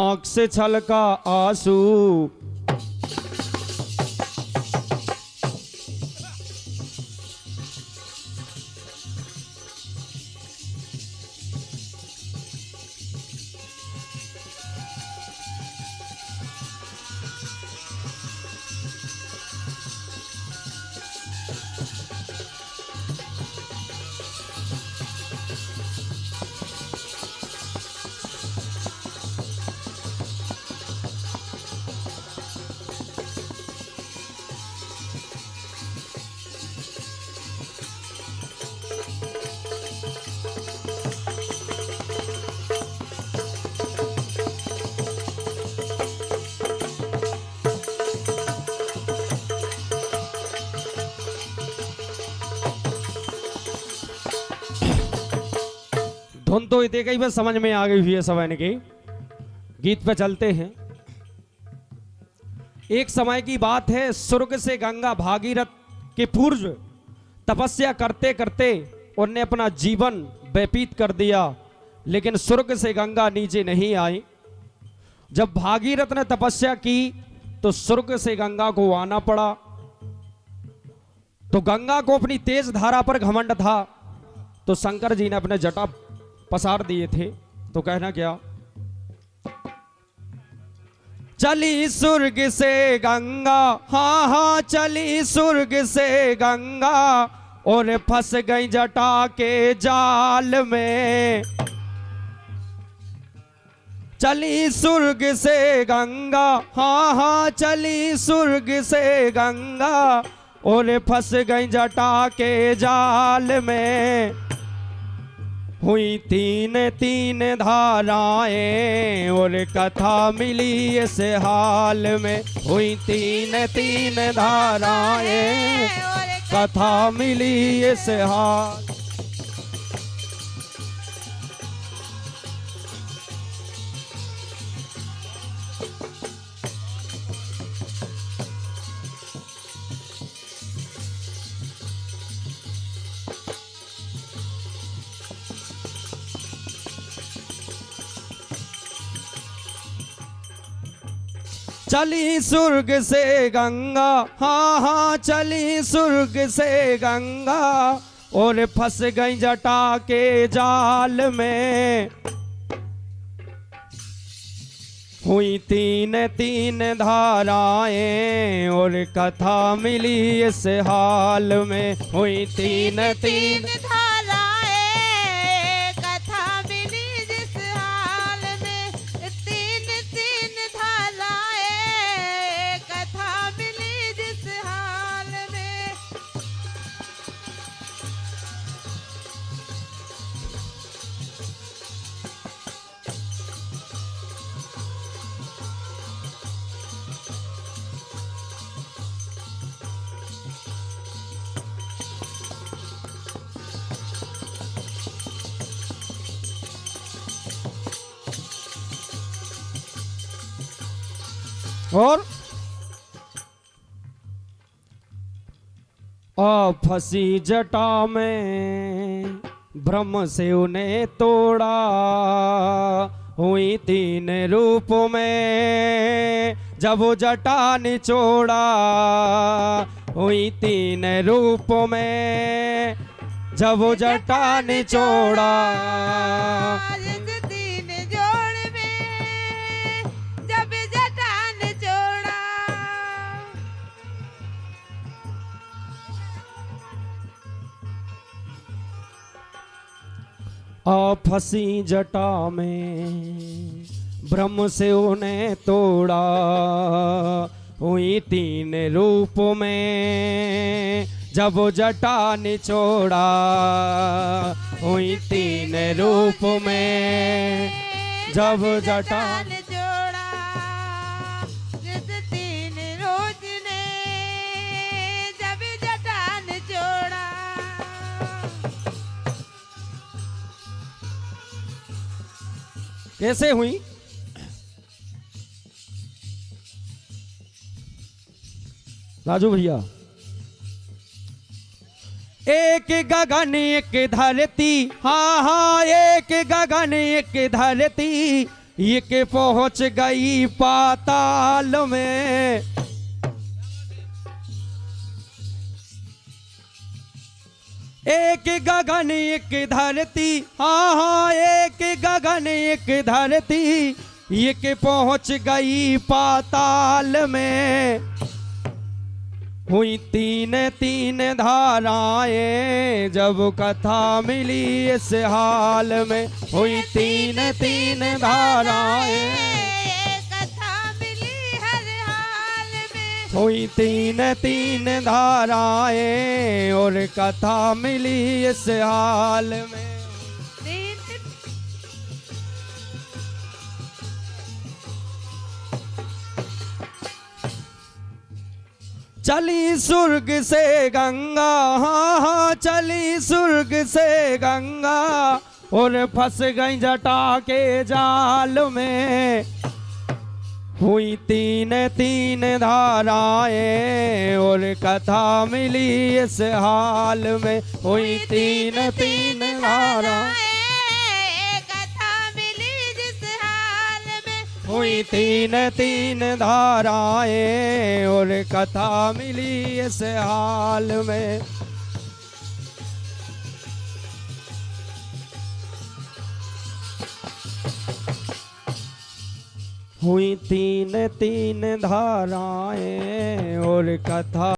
आँख से छलका आंसू। धुन तो इतने कई बस समझ में आ गई हुई है सब इनके। गीत पे चलते हैं। एक समय की बात है, स्वर्ग से गंगा भागीरथ के पूर्व तपस्या करते करते उन्होंने अपना जीवन व्यतीत कर दिया, लेकिन स्वर्ग से गंगा नीचे नहीं आई। जब भागीरथ ने तपस्या की तो स्वर्ग से गंगा को आना पड़ा। तो गंगा को अपनी तेज धारा पर घमंड था, तो शंकर जी ने अपने जटा पसार दिए थे। तो कहना क्या, चली स्वर्ग से गंगा, हाँ हाँ चली स्वर्ग से गंगा, और फंस गई जटा के जाल में। चली स्वर्ग से गंगा, हाँ हाँ चली स्वर्ग से गंगा, और फंस गई जटा के जाल में। हुई तीन तीन धाराएं और कथा मिली इस हाल में। हुई तीन तीन धाराएं कथा मिली इस हाल। चली स्वर्ग से गंगा, हाँ हाँ चली स्वर्ग से गंगा, और फंस गई जटा के जाल में। हुई तीन तीन धाराएं और कथा मिली इस हाल में। हुई तीन तीन और फंसी जटा में ब्रह्म से उन्हें तोड़ा। हुई तीन रूप में जब वो जटा निचोड़ा। हुई तीन रूप में जब वो जटा निचोड़ा। फंसी जटा में ब्रह्म से उन्हें तोड़ा। हुई तीन रूप में जब वो जटा निचोड़ा। हुई तीन रूप में जब जटा कैसे हुई? राजू भैया, एक गगन एक धरती, हाँ हाँ एक गगन एक धरती, ये के पहुंच गई पाताल में। एक गगन एक धरती, हाँ हाँ एक गगन एक धरती, ये के पहुंच गई पाताल में। हुई तीन तीन धाराएं जब कथा मिली इस हाल में। हुई तीन तीन धाराएं, कथा मिली हर हाल में। हुई तीन तीन धाराएं और कथा मिली इस हाल में। चली स्वर्ग से गंगा, हाँ हाँ चली स्वर्ग से गंगा, और फंस गई जटा के जाल में। हुई तीन तीन धाराएं और कथा मिली इस हाल में। हुई तीन तीन धाराएं, हुई तीन तीन धाराएं और कथा मिली इस हाल में। हुई तीन तीन धाराएं और कथा